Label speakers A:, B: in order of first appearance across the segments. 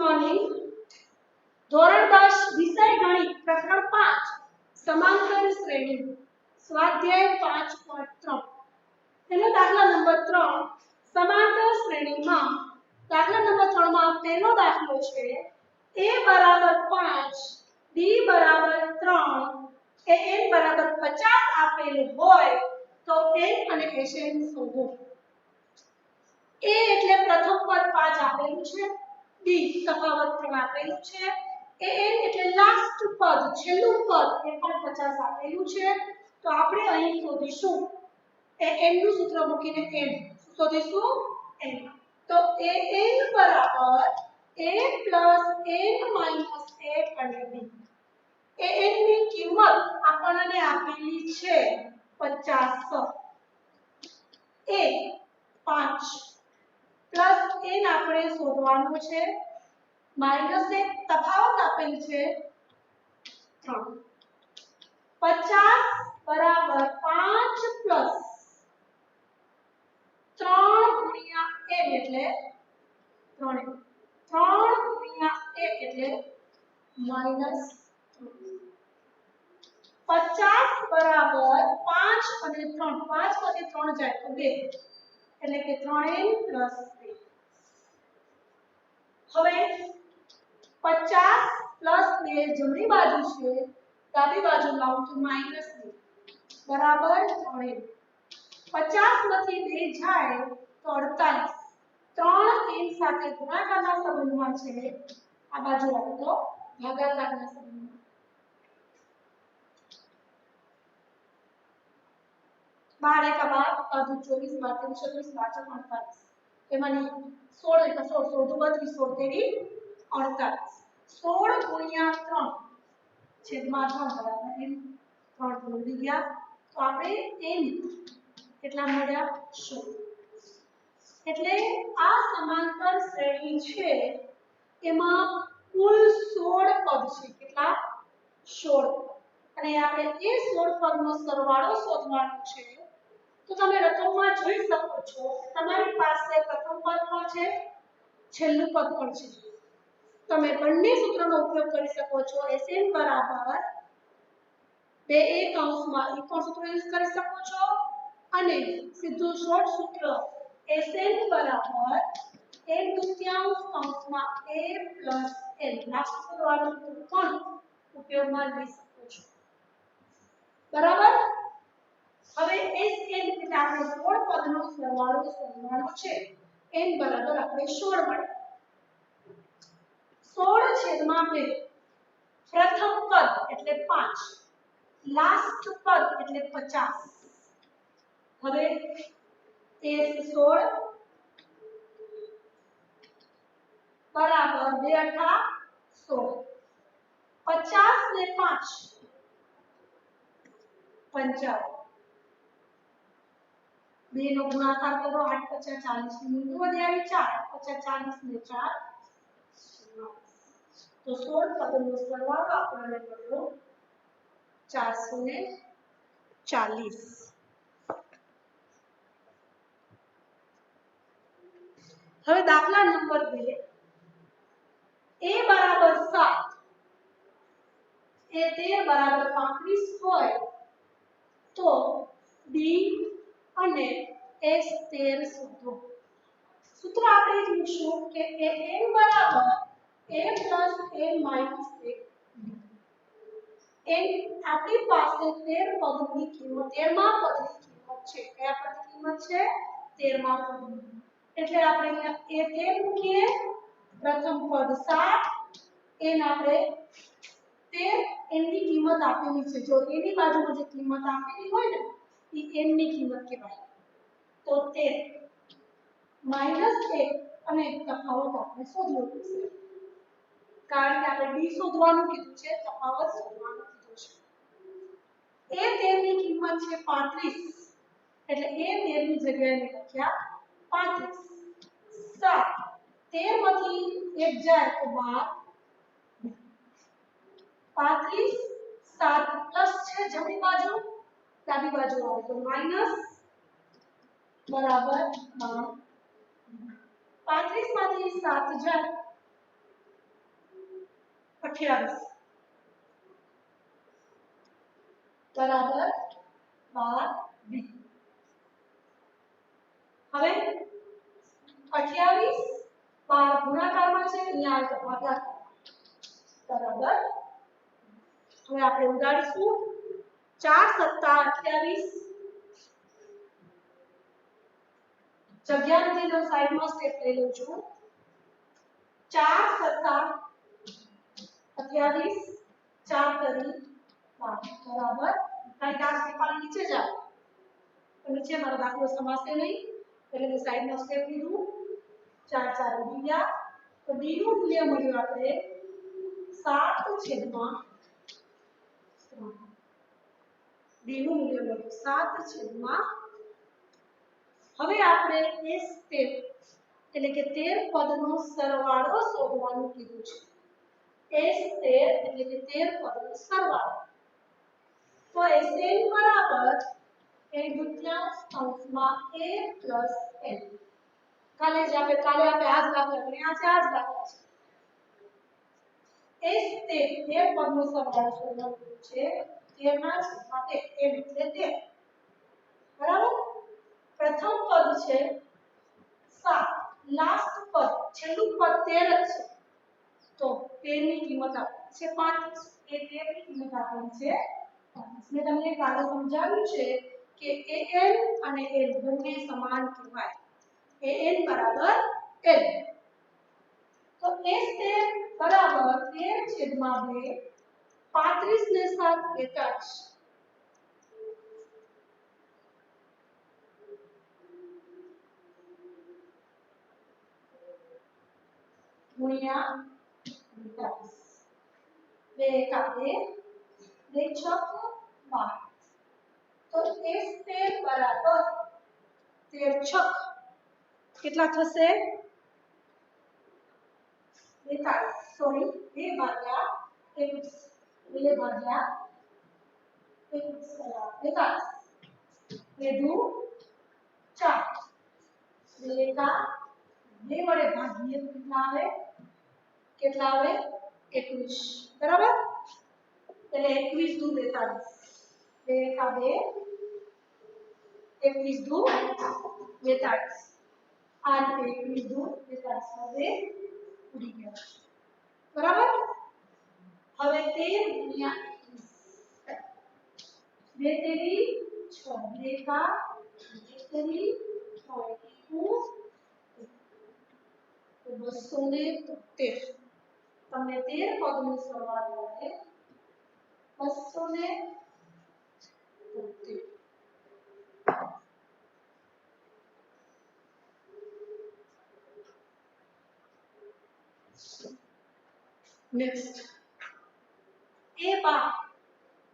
A: Morning. ધોરણ 10 વિષય ગણિત પ્રકરણ 5 સમાંતર શ્રેણી સ્વાધ્યાય 5.3 તેનો દાખલા નંબર 3 સમાંતર શ્રેણીમાં દાખલા નંબર 3 માં પહેલો દાખલો છે a બરાબર 5 b બરાબર 3 an બરાબર 50 આપેલું હોય તો n અને sn શોધો। a એટલે પ્રથમ પદ 5 આપેલું છે, b તફાવત 3 આપેલું છે, an એટલે લાસ્ટ પદ છેલ્લું પદ એ પણ 50 આપેલું છે। તો આપણે અહીં શોધીશું an નું સૂત્ર મૂકીને n શોધીશું n। તો an બરાબર a plus n minus 1 અને b। an ની કિંમત આપણને આપેલી છે 50, a 5 પ્લસ n આપણે શોધવાનું છે, માઈનસ 1 તફાવત આપેલ છે 3। 50 બરાબર 5 પ્લસ 3 ગુણ્યા n એટલે 3 ગુણ્યા 1 એટલે માઈનસ 50 બરાબર 5 અને 3 5 માંથી 3 જાય તો 2 એટલે કે 3n પ્લસ 2। હવે 50 પ્લસ 2 જમણી બાજુ છે, ડાબી બાજુ લાવું તો માઈનસ 2 બરાબર 3n। 50 માંથી 2 જાય તો 48, 3n સાથે ગુણાકારના સંબંધમાં છે, આ બાજુ લાવું તો ભાગાકારના સંબંધમાં। 12 एका 12, अधु 24, 12 36, 12 48, એમાંની 16 એકા 16, 16 32, 16 તેરી 48, 16 ગુણ્યા 3 છેદમાં 3 બરાબર n, 3 ભૂલી ગયા તો આપણે n કેટલા મળ્યા 16। એટલે આ સમાંતર શ્રેણી છે એમાં કુલ 16 પદ છે, કેટલા 16, અને આપણે એ 16 પદનો સરવાળો શોધવાનો છે। તો તમે રકમમાં જોઈ શકો છો તમારી પાસે પ્રથમ પદ પણ છે, છેલ્લું પદ પણ છે। તમે બંને સૂત્રનો ઉપયોગ કરી શકો છો, Sn બરાબર 2a કૌંસમાં એ પણ સૂત્ર યુઝ કરી શકો છો, અને સીધું શોર્ટ સૂત્ર Sn બરાબર 1/2 કૌંસમાં a પ્લસ n લાસ્ટ પદવાળું સૂત્ર પણ ઉપયોગમાં લઈ શકો છો, બરાબર। હવે Sn એટલે આપણે 16 પદનો સરવાળો શોધવાનો છે, n બરાબર આપણે 16 મળે 16 છેદમાં 2, પ્રથમ પદ એટલે 5, લાસ્ટ પદ એટલે 50। હવે a16 બરાબર 2 અઠા 16, 50 ને 5 55, 2 નો ગુણાકાર કરો 8 50 40 ની બિંદુ વધ્યા 4 50 40 ને 4 તો 16 પદનો સરવાળો આપણને મળ્યો 440। હવે દાખલા નંબર 2 a બરાબર 7 a 13 બરાબર 35 હોય તો b અને s13 શોધો। સૂત્ર આપણે જોઈશું કે an બરાબર a plus a minus 1 n આપણી પાસે 13 પદની કિંમત 13મા પદની કિંમત છે, કયા પદની કિંમત છે 13મા પદની, એટલે આપણે અહીંયા a13 મૂકીએ, પ્રથમ પદ 7, n આપણે 13, n ની કિંમત આપેલી છે, જો a ની બાજુમાં જે કિંમત આપેલી હોય ને એ n ની કિંમત કહેવાય, તો 13 માઈનસ 1 અને તફાવત આપણે શોધવો પડશે, કારણ કે આપણે b શોધવાનું કીધું છે, તફાવત શોધવાનું કીધું છે। a13 ની કિંમત છે 35, એટલે a13 ની જગ્યાએ મેં લખ્યા 35, 7 13 માંથી 1 જાય તો 12, 35 7 પ્લસ છે જમણી બાજુ, ડાબી બાજુ આવે તો માઈનસ બરાબર 12, 35 માંથી 7 જાય 28 બરાબર 12b. હવે 28 12 ગુણાકારમાં છે, અહીંયા આવે તો ભાગાકાર બરાબર. હવે આપણે ઉડાડીશું 4 સત્તા 28. જગ્યા નથી તો સાઈડમાં સ્ટેપ લઈ લઉં છું. 4 સત્તા 28 4 તરી 12 બરાબર. કારણ કે આ સ્ટેપ નીચે જાવ તો નીચે મારો દાખલો સમાશે નહીં, એટલે મેં સાઈડનો સ્ટેપ લીધું. 4 4 ઉડી ગયા તો d નું મૂલ્ય મળ્યું આપણે 7/3. d નું મૂલ્ય મળ્યું 7/3. હવે આપણે એ સ્ટેપ એટલે કે 13 પદનો સરવાળો શોધવાનું કીધું છે. એ સ્ટેપ એટલે કે 13 પદનો સરવાળો. તો Sn બરાબર 1/2 a plus n. કાલે આપણે આ જ દાખલા ગણ્યા છે, આ જ દાખલા છે. એ સ્ટેપ 13 પદનો સરવાળો શોધવાનું કીધું છે. 13 ના છેદમાં 13 n એટલે 13 બરાબર. પ્રથમ પદ છે 7, લાસ્ટ પદ છેલ્લું પદ 13 છે, તો 13 ની કિંમત આપી છે 35. એ 13 ની કિંમત આપી છે 35. મેં તમને કાલે સમજાવ્યું છે કે an અને l બંને સમાન કહેવાય. an બરાબર l. તો s બરાબર 13/2 35 ને 7 41 ગુણ્યા 42. 2 એકા 2 2 છક 12. તો s બરાબર 13 છક કેટલા થશે? 42. સોરી 2 ભાગ્યા 21. 2 ભાગ્યા 21 42. 2 દુ 4. 2 એકા 2 વડે ભાગીએ તો કેટલા આવે 21 બરાબર. એટલે 21 દુ 42. 2 એકા 2 21 દુ 42. આ રીતે 21 દુ 42 ઉડી ગયા બરાબર. હવે 13 ગુણ્યા 21. 2 તેરી 6 2 એકા 1 તેરી 6 21 273. તમને 13 પદનો સરવાળો મળે 273. નેક્સ્ટ a12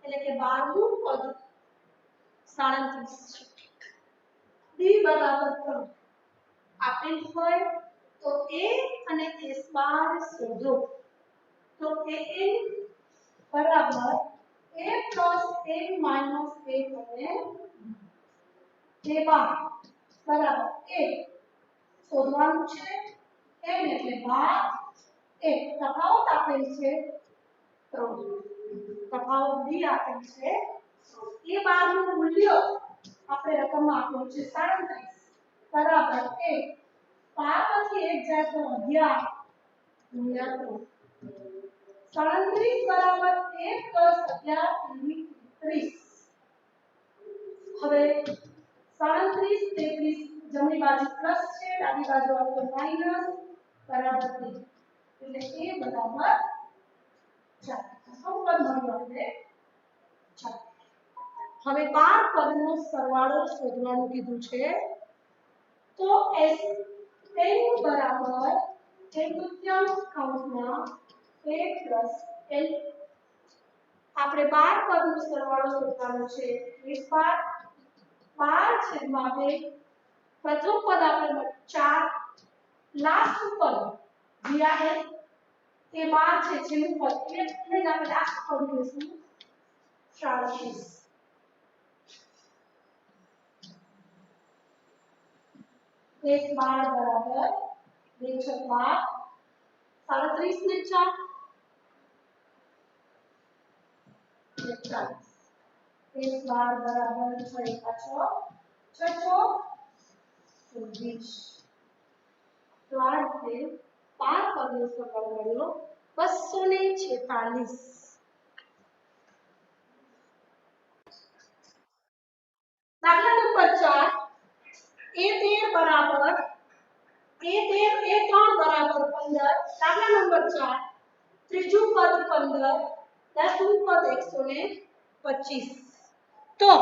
A: એટલે કે 12મું પદ 37 છે. d બરાબર 3 આપેલ હોય તો a અને s12 શોધો. તો an બરાબર a plus a minus a બને a12 બરાબર a શોધવાનું છે. n એટલે 12 એક તફાવત આપેલ છે 3. તફાવત b આપેલ છે. એ 12 નું મૂલ્ય આપણે રકમમાં આપ્યું છે 37 બરાબર 1. 5 માંથી 1 જાય તો 11 ગુણ્યા 3. 37 બરાબર 1 plus 11 = 30. હવે 37 33 જમણી બાજુ પ્લસ છે, ડાબી બાજુ આવતો માઈનસ બરાબર 3. એટલે a બરાબર 4. સંપદ મળ્યો આપણે 4. હવે 12 પદનો સરવાળો શોધવાનું કીધું છે. તો s n બરાબર 1/2 a plus l. આપણે 12 પદનો સરવાળો શોધવાનો છે. 12/2 પ્રથમ પદ આપણે 4, લાસ્ટ પદ જ્યાં એ 12 છે છેલ્લું પદ એટલે જ આપણે લાસ્ટ પદ લઈશું 37. s 12 બરાબર 2 × 12 37 ને 4 41 1 12 બરાબર 6 પાછો 6 20 તો આ રીતે 5 પદનો સરવાળો મળ્યો 246. દાખલા નંબર 4 a13 બરાબર a13 a3 બરાબર 15. દાખલા નંબર 4 ત્રીજું પદ 15 દસમું પદ 125. તો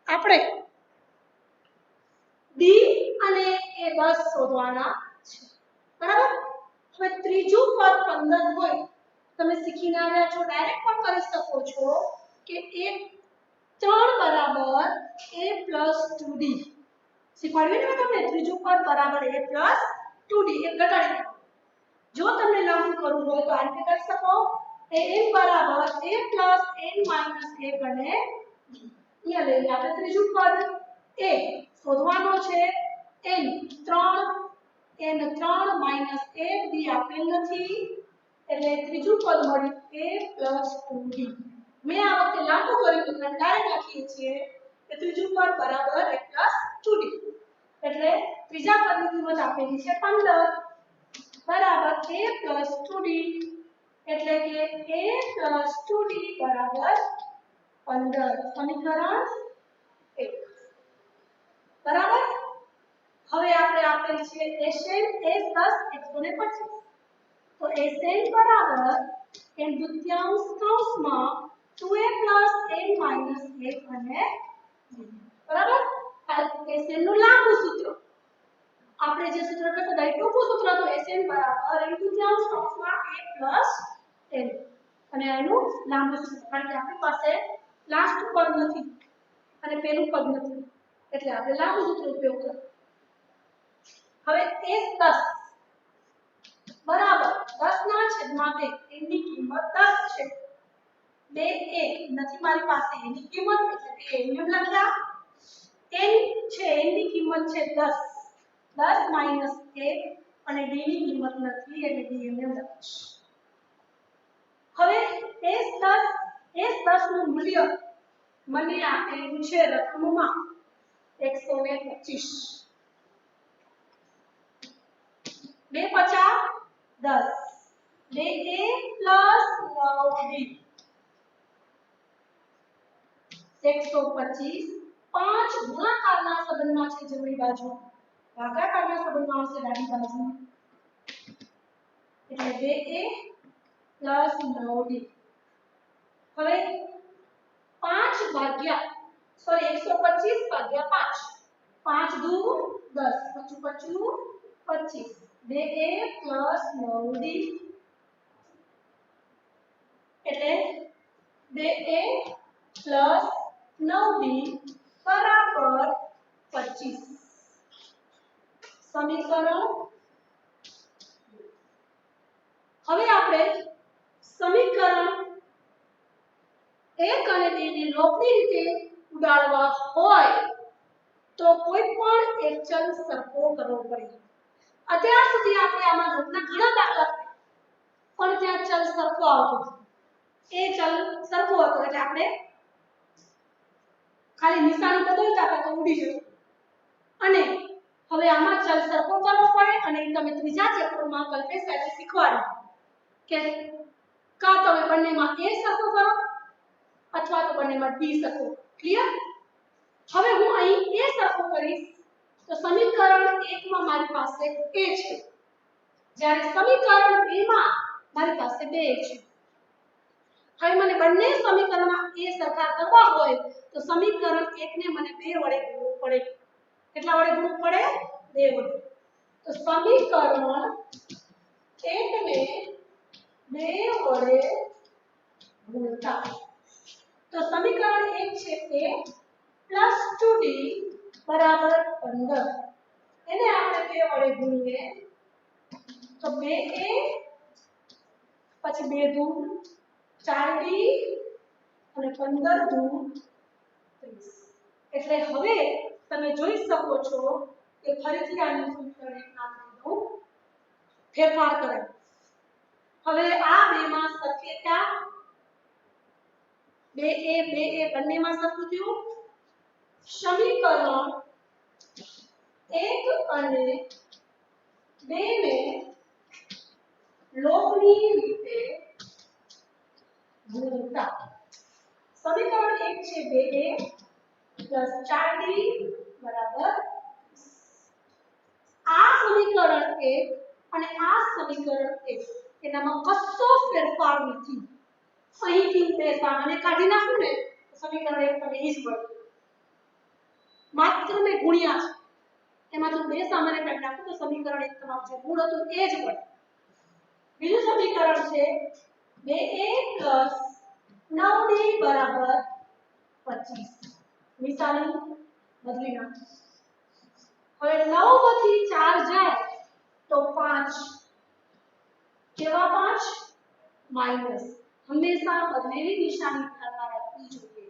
A: આપણે d અને a10 શોધવાના છે બરાબર. હવે ત્રીજું પદ 15 હોય તમે શીખીને આવ્યા છો ડાયરેક્ટ પણ કરી શકો છો કે a3 બરાબર a + 2d શીખવાડ્યું ને તમને ત્રીજું પદ બરાબર a + 2d એક ઘટાડી દો. જો તમને લાગુ કરવું હોય તો આ રીતે કરી શકો an બરાબર a + n - 1 અને અહીંયા લઈએ આપણે ત્રીજું પદ a શોધવાનો છે n3 - 1 d આપેલ નથી એટલે ત્રીજું પદ મળ્યું a + 2d. મેં આ વખતે લાગુ કર્યું તો ડાયરેક્ટ લખીએ છીએ કે ત્રીજું પદ બરાબર a + 2d એટલે ત્રીજા પદની કિંમત આપેલી છે 15 બરાબર a + 2d એટલે કે a + 2d બરાબર 15. સમીકરણ 1 બરાબર. હવે આપણે આપેલ છે Sn S10 125. તો Sn બરાબર n દુત્યાંશ કૌંસમાં 2a + n - 1 અને બરાબર. આ Sn નું લાંબુ સૂત્ર આપણે જે સૂત્ર કરતા હતા એ ટૂંકું સૂત્ર તો Sn બરાબર n દુત્યાંશ કૌંસમાં a + n અને એનું લાંબુ સૂત્ર કારણ કે આપણી પાસે લાસ્ટ પદ નથી અને પહેલું પદ નથી એટલે આપણે લાંબુ સૂત્ર ઉપયોગ કરીએ. હવે S10 બરાબર 10 ના છેદમાં 2 n ની કિંમત 10 છે. 2a નથી મારી પાસે એની કિંમત એટલે n એમ લખ્યા. n છે n ની કિંમત છે 10 10 - 1 અને d ની કિંમત નથી એટલે d એમ લખીશ. હવે S10 નું મૂલ્ય મને આપેલું છે રકમમાં 125. 2 × 5 = 10 2a + 9d 125. 5 ગુણાકારના સંબંધમાં છે જમણી બાજુ ભાગાકારના સંબંધમાં આવશે ડાબી બાજુ એટલે 2a + 9d. હવે 5 ભાગ્યા 125 ભાગ્યા 5 5 દુ 10 25 25 2a + 9d એટલે 2a + 9d બરાબર 25. સમીકરણ હવે આપણે સમીકરણ 1 અને 2 ને લોપની રીતે ઉડાડવા હોય તો કોઈ પણ એક ચલ સરખો કરવો પડે. અત્યાર સુધી આપણે આમાં લોપના ઘણા દાખલા પણ ત્યાં ચલ સરખો આવતો એ ચલ સરખો હતો એટલે આપણે ખાલી નિશાની બદલતા હતા તો ઉડી જતો. અને હવે આમાં ચલ સરખો કરવો પડે અને તમે ત્રીજા ચેપ્ટરમાં કલ્પેશ સાહેબે શીખવાડ્યું કે કા તમે બંનેમાં a સરખો કરો અથવા તો બંનેમાં d સરખો. ક્લિયર? હવે હું અહીં a સરખો કરીશ તો સમીકરણ 1 માં મારી પાસે a છે જ્યારે સમીકરણ 2 માં મારી પાસે 2 છે. હવે મને બંને સમીકરણમાં a સરખા કરવા હોય તો સમીકરણ 1 ને મને 2 વડે ગુણવું પડે. કેટલા વડે ગુણવું પડે? 2 વડે. તો સમીકરણ 1 ને 2 વડે ગુણતા તો સમીકરણ 1 છે a + 2d બરાબર 15. એને આપણે 2 વડે ગુણીએ તો 2a પછી 2 દુ 4d અને 15 દુ 30. એટલે હવે તમે જોઈ શકો છો કે ફરીથી આનું સમીકરણ 1 ના નામનું ફેરફાર કરાય. હવે આ બેમાં શક્યતા 2a બંનેમાં સરખું થયું. સમીકરણ 1 અને 2 ને લોગની રીતે ગુણતા સમીકરણ 1 છે 2a + 4d બરાબર આ સમીકરણ 1 અને આ સમીકરણ 1 એનામાં કશો ફેરફાર નથી. અહીંથી બે સામાન્ય કાઢી નાખું ને સમીકરણ 1 તમને ઈ જ મળે. માત્ર મેં ગુણ્યા છે એમાં જો બે સામાન્ય કાઢી નાખું તો સમીકરણ 1 તમારું જે મૂળ હતું એ જ મળે. બીજું સમીકરણ છે 2a + 9d બરાબર 25. નિશાની બદલી નાખો. હવે 9 માંથી 4 જાય તો 5. કેવા 5? માઈનસ. હંમેશા બદલેલી નિશાની ધ્યાનમાં રાખવી જોઈએ.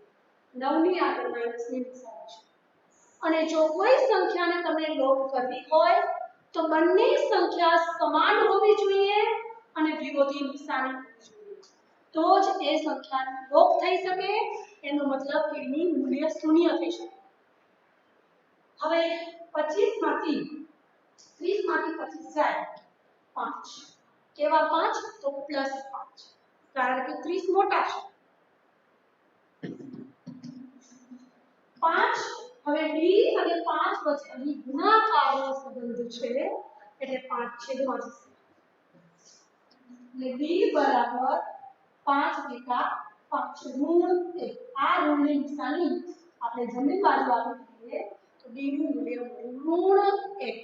A: 9 ની આગળ માઈનસ ની નિશાની છે. અને જો કોઈ સંખ્યાને તમને લોપ કરવી હોય તો બંને સંખ્યા સમાન હોવી જોઈએ અને વિરોધી નિશાની હોવી જોઈએ. તો જ એ સંખ્યાનો લોપ થઈ શકે. એનો મતલબ કે એનું મૂલ્ય શૂન્ય થઈ શકે. હવે 25 માંથી 30 માંથી 25 જાય 5. કેવા 5? તો +5. કારણ કે 30 મોટા છે. 5 હવે d અને 5 વચ્ચે અહીં ગુણાકારનો સંબંધ છે એટલે 5 છેદમાં જશે. એટલે d બરાબર 5 * 5 ઋણ 1. આ ઋણની નિશાની આપણે જમણી બાજુ આપી દઈએ તો d નું મૂલ્ય મળ્યું ઋણ 1.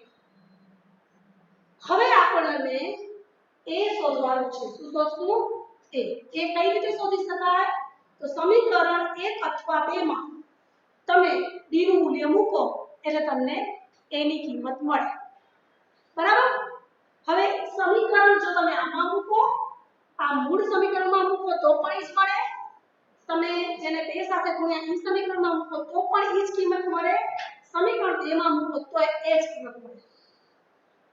A: હવે આપણને a શોધવાનું છે. શું શોધશું? a. એ કઈ રીતે શોધી શકાય? તો સમીકરણ 1 અથવા 2 માં તમે d નું મૂલ્ય મૂકો એટલે તમને a ની કિંમત મળે. બરાબર? હવે સમીકરણ જો તમે આમાં મૂકો, આ મૂળ સમીકરણમાં મૂકો તો પણ ઈ જ મળે. તમે જેને 2 સાથે ગુણ્યા ઈ સમીકરણમાં મૂકો તો પણ ઈ જ કિંમત મળે. સમીકરણ 2 માં મૂકો તો એ જ કિંમત મળે.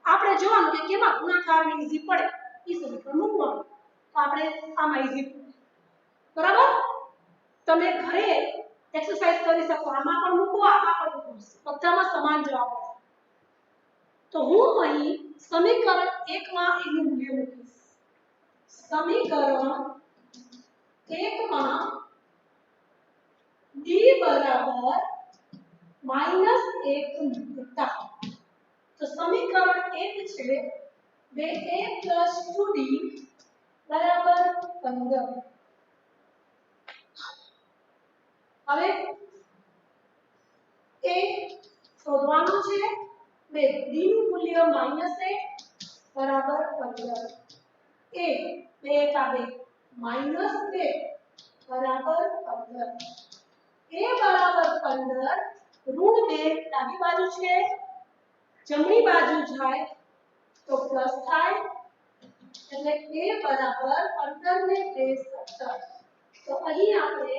A: આપણે જોવાનું કે કેમાં ગુણાકારની ઈઝી પડે ઈ સમીકરણ મૂકવાનું. તો આપણે આમાં ઈઝી પડે. બરાબર? તમે ઘરે એક્સરસાઇઝ કરી શકો. આમાં પણ મૂકો, આમાં પણ મૂકો. બધામાં સમાન જવાબ મળે. તો હું અહીં સમીકરણ 1 માં એનું મૂલ્ય મૂકીશ. સમીકરણ 1 માં d બરાબર -1 મૂકતા તો સમીકરણ 1 છે 2a + 2d બરાબર 15. હવે a શોધવાનું છે. d નું મૂલ્ય -1 બરાબર 15. a 2 કા 2 -2 બરાબર 15. a બરાબર 15 ઋણ 2 ડાબી બાજુ છે, જમણી બાજુ જાય તો પ્લસ થાય એટલે a બરાબર 15 ને 2 17. તો અહીં આપણે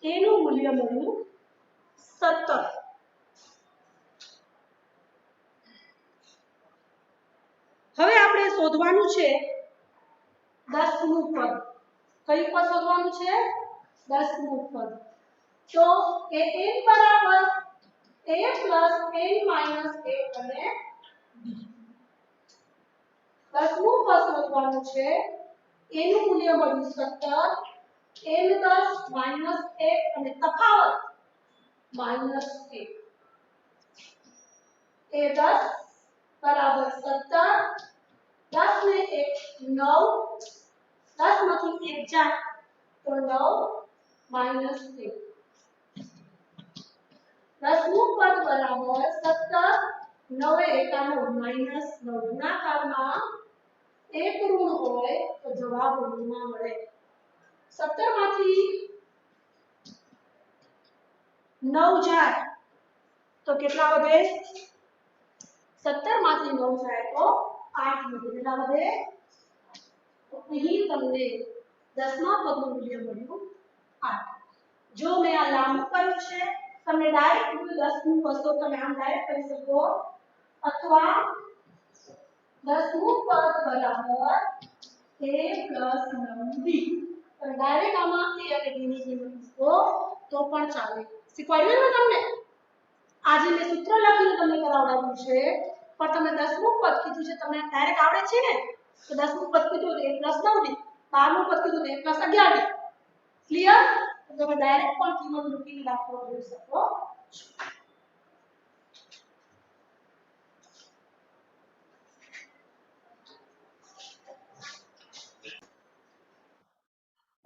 A: a નું મૂલ્ય મળ્યું 17. હવે આપણે શોધવાનું છે 10મું પદ. કયું પદ શોધવાનું છે? 10મું પદ. તો a n બરાબર a + n - 1 અને d. 10મું પદ શોધવાનું છે. a નું મૂલ્ય મળ્યું 17, n10 - 1 અને તફાવત -1. a10 બરાબર 17, 10 ને 1 9, 10 માંથી 1 જાય તો 9 - 1. 10મું પદ બરાબર 17, 9 * 9 - 9. ગુણાકારમાં એક ઋણ હોય તો જવાબ ઋણમાં મળે. 17 માંથી 9 જાય તો કેટલા વધે? 17 માંથી 9 જાય તો 8 વધે. કેટલા વધે? તો અહીં તમને 10મા પદનું મૂલ્ય મળ્યું 8. જો મેં આ લાંબુ કર્યું છે તમે ડાયરેક્ટ 10મું પદ તો તમે આમ ડાયરેક્ટ કરી શકો અથવા 10મું પદ બરાબર a + 9d તમે ડાયરેક્ટ આમાં a અને b ની કિંમત મૂકો તો પણ ચાલે. શીખવાડ્યું ને તમને? આજે મેં સૂત્ર લખીને તમને કરાવડાવ્યું છે, પણ તમે 10મું પદ કીધું છે, તમને ડાયરેક્ટ આવડે છે ને? તો 10મું પદ કીધું તો a + 9 ડી, 12મું પદ કીધું તો a + 11 ડી. ક્લિયર? તો તમે ડાયરેક્ટ પણ કિંમત મૂકીને દાખલો જોઈ શકો છો.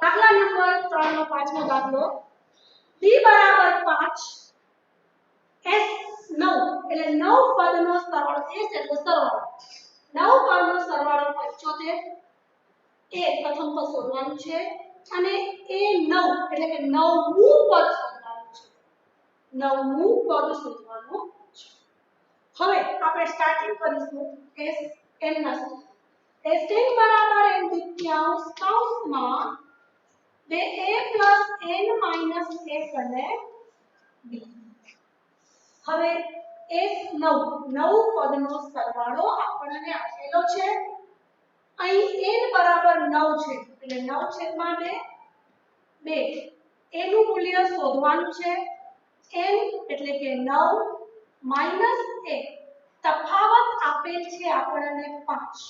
A: દાખલા નંબર 3 નો 5મો દાખલો. b = 5 s 9 એટલે 9 પદનો સરવાળો, s એટલે સરવાળો, 9 પદનો સરવાળો 75. એ પ્રથમ પદ શોધવાનું છે અને એ 9 એટલે કે 9મું પદ શોધવાનું છે. 9મું પદ શોધવાનું છે. હવે આપણે સ્ટાર્ટિંગ કરીશું s n ના સૂત્ર. s n = n દુત્યાંશ કૌંસમાં 2a + n - 1 અને b. હવે s9 પદનો સરવાળો આપણને આપેલો છે. અહીં n બરાબર 9 છે એટલે 9/2 2. a નું મૂલ્ય શોધવાનું છે. n એટલે કે 9 - 1. તફાવત આપેલ છે આપણને 5.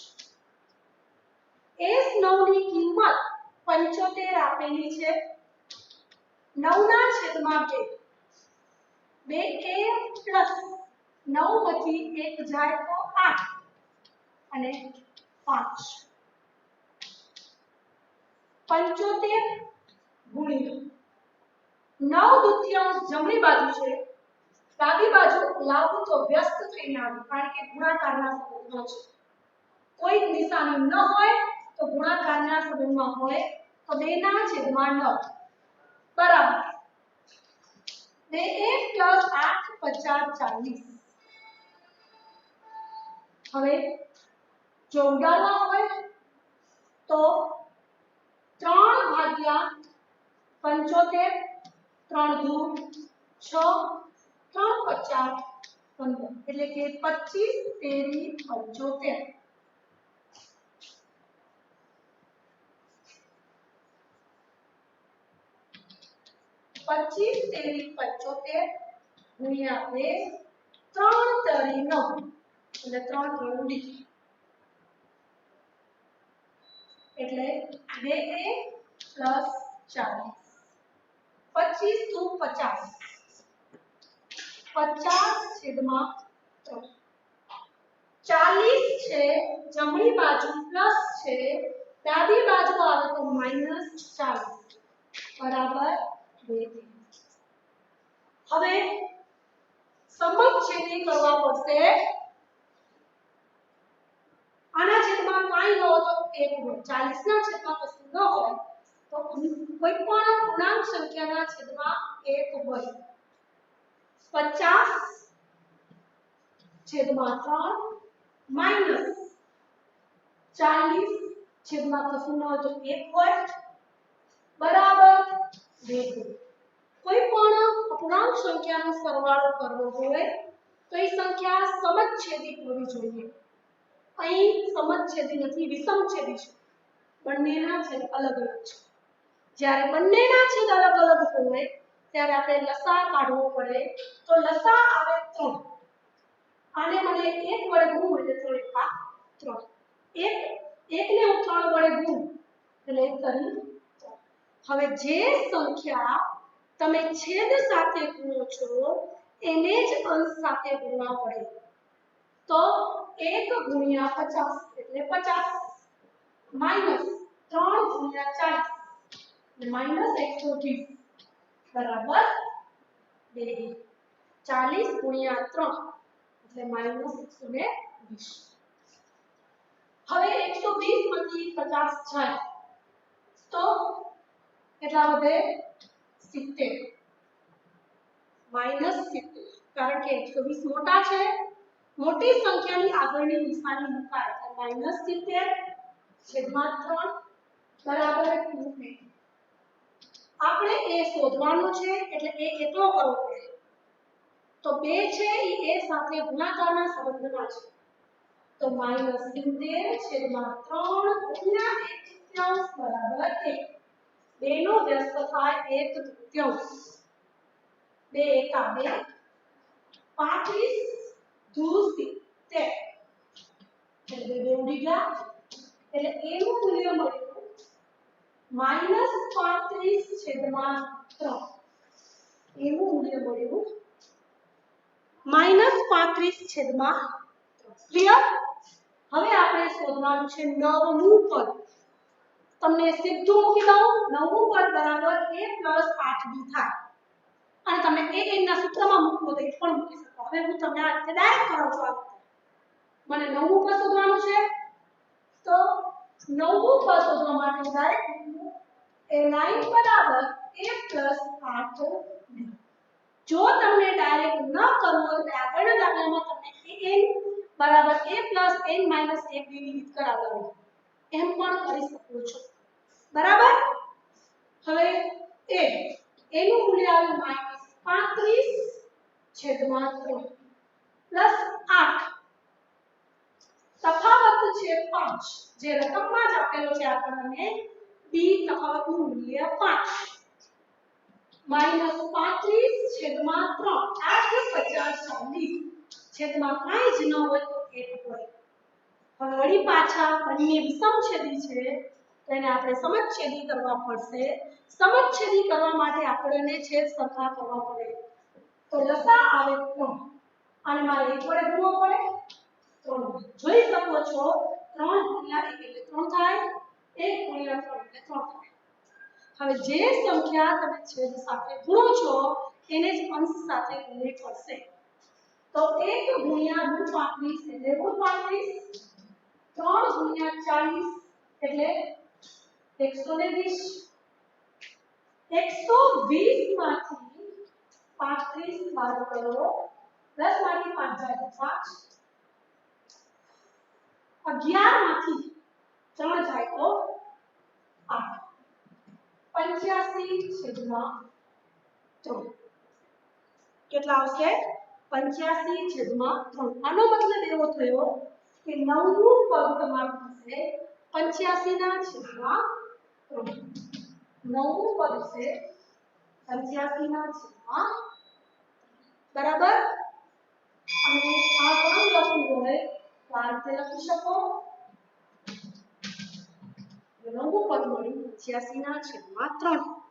A: s9 ની કિંમત 75 આપેલી છે. 9/2. 2a + 9 માંથી 1 જાય તો 8 અને 5. 75 ગુણ્યા 9 દુત્યાંશ જમણી બાજુ છે, ડાબી બાજુ લાવું તો વ્યસ્ત થઈને આવે કારણ કે ગુણાકારના સંબંધમાં છે. કોઈ નિશાની ન હોય તો ગુણાકારના સંબંધમાં હોય તો 2/9 બરાબર 2a + 8 = 40. હવે જો ઉડાડવા હોય તો 3/75 3 દુ 6 3 × 5 = 15 એટલે કે 25 તેરી 75. 25 તેરી 75 ગુણ્યા 2 3 તરી 9 એટલે 3 3 ડી એટલે 2a + 40. 25 દુ 50 50/3. 40 છે જમણી બાજુ પ્લસ છે, ડાબી બાજુ આવે તો -40 બરાબર 2. હવે સમછેદી કરવા પડશે. આના છેદમાં કાંઈ ન હોય તો 1 હોય. 40 ના છેદમાં કશું ન હોય તો કોઈ પણ પૂર્ણાંક સંખ્યાના છેદમાં 1 હોય. 50/3 -40 છેદમાં કશું ન હોય તો 1 હોય બરાબર 2. કોઈ પણ અપૂર્ણાંક સંખ્યાનો સરવાળો કરવો હોય તો એ સંખ્યા સમછેદી હોવી જોઈએ. અહીં સમછેદી નથી, વિષમછેદી છે. બંનેના છેદ અલગ અલગ છે. જ્યારે બંનેના છેદ અલગ અલગ હોય ત્યારે આપણે લસા કાઢવો પડે. તો લસા આવે 3. આને મને 1 વડે ગુણું એટલે 3 × 3. 1 ને હું 3 વડે ગુણું એટલે 1 તરી 3. હવે જે સંખ્યા તમે છેદ સાથે ગુણો છો એને જ અંશ સાથે ગુણવા પડે. તો 1 × 50 એટલે 50 -3 × 40 -120 બરાબર 2. 40 × 3 એટલે -120. હવે 120 માંથી 50 જાય તો કેટલા વધે? 70 -70. કારણ કે 120 મોટા છે, મોટી સંખ્યાની આગળની નિશાની મુકાય એટલે -70/3 બરાબર 2. આપણે એ શોધવાનું છે એટલે એ કેટલો કરવો પડે? તો 2 છે એ સાથે ગુણાકારના સંબંધમાં છે તો -70/3 ગુણ્યા 1/4 બરાબર 1. 2 નો વ્યસ્ત થાય 1/3 2 એકા 2 35 દૂ 70 એટલે 2 ઉડી ગયા એટલે a નું મૂલ્ય મળ્યું -35/3 એનું મૂલ્ય મળ્યું -35/3 ક્લિયર। હવે આપણે શોધવાનું છે નવમું પદ। તમને સીધું મૂકી દઉં નવમું પદ બરાબર a + 8b થાય અને તમે an ના સૂત્રમાં મૂકો તો એ પણ મૂકી શકો। હવે હું તમને આ રીતે ડાયરેક્ટ કરાવું છું। મને નવમું પદ શોધવાનું છે તો નવમું પદ શોધવા માટે ડાયરેક્ટ a9 બરાબર a + 8b। જો તમને ડાયરેક્ટ ન કરવું હોય તો આગળના દાખલામાં તમને an બરાબર a + n - 1b ની રીત કરાવડાવી એમ પણ કરી શકો છો બરાબર। હવે a નું મૂલ્ય આવ્યું -35/3 + 8 તફાવત છે 5 જે રકમમાં જ આપેલો છે આપણને b તફાવતનું મૂલ્ય 5 -35/3 8 × 50 40 છેદમાં કાંઈ જ ન હોય તો 1 હોય। હવે વળી પાછા બંને વિષમછેદી છે તો એને આપણે સમછેદી કરવા પડશે। સમછેદી કરવા માટે આપણને છેદ સરખા કરવા પડે તો લસા આવે 3 અને મારે 1 વડે ગુણવો પડે 3 જોઈ શકો છો 3 × 1 એટલે 3 થાય 1 × 3 એટલે 3 થાય। હવે જે સંખ્યા તમે છેદ સાથે ગુણો છો એને જ અંશ સાથે ગુણવી પડશે તો 1 × 35 એટલે √35 3 × 40 એટલે 120 120 માંથી 35 બાદ કરો 10 માંથી 5 જાય તો 5 11 માંથી 3 જાય તો 8 85/3 કેટલા આવશે 85/3 આનો મતલબ એવો થયો કે નવમું પદ તમારું થશે 85/3 નવમું પદ છે 85/3 બરાબર। અને આ પણ લખવું હોય તો આ રીતે લખી શકો નવમું પદ મળ્યું 85/3